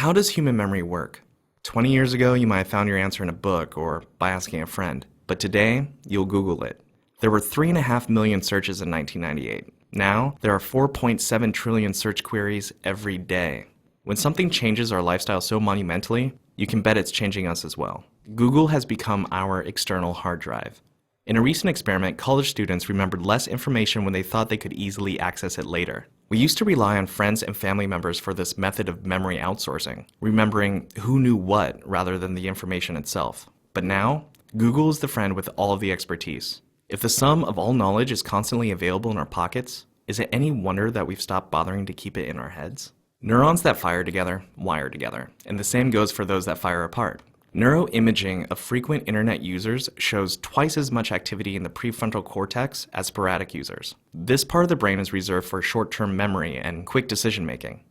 how does human memory work? 20 years ago, you might have found your answer in a book or by asking a friend, but today, you'll Google it. There were 3.5 million searches in 1998. Now, there are 4.7 trillion search queries every day. When something changes our lifestyle so monumentally, you can bet it's changing us as well. Google has become our external hard drive. In a recent experiment, college students remembered less information when they thought they could easily access it later. We used to rely on friends and family members for this method of memory outsourcing, remembering who knew what rather than the information itself. But now, Google is the friend with all of the expertise. If the sum of all knowledge is constantly available in our pockets, is it any wonder that we've stopped bothering to keep it in our heads? Neurons that fire together, wire together, and the same goes for those that fire apart. Neuroimaging of frequent internet users shows twice as much activity in the prefrontal cortex as sporadic users. This part of the brain is reserved for short-term memory and quick decision-making.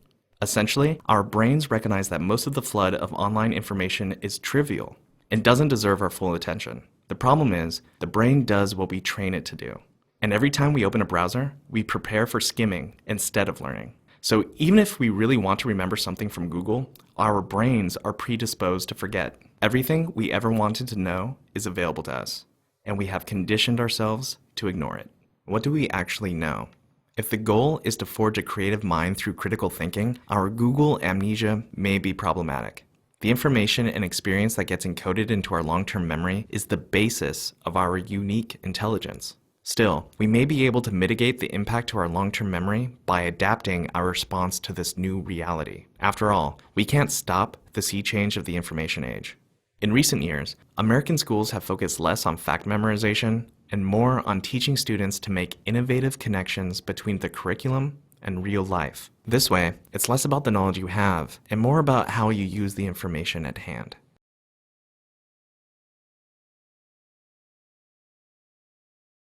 Essentially, our brains recognize that most of the flood of online information is trivial and doesn't deserve our full attention. The problem is, the brain does what we train it to do. And every time we open a browser, we prepare for skimming instead of learning. So even if we really want to remember something from Google, our brains are predisposed to forget. Everything we ever wanted to know is available to us, and we have conditioned ourselves to ignore it. What do we actually know? If the goal is to forge a creative mind through critical thinking, our Google amnesia may be problematic. The information and experience that gets encoded into our long-term memory is the basis of our unique intelligence. Still, we may be able to mitigate the impact to our long-term memory by adapting our response to this new reality. After all, we can't stop the sea change of the information age. In recent years, American schools have focused less on fact memorization and more on teaching students to make innovative connections between the curriculum and real life. This way, it's less about the knowledge you have and more about how you use the information at hand.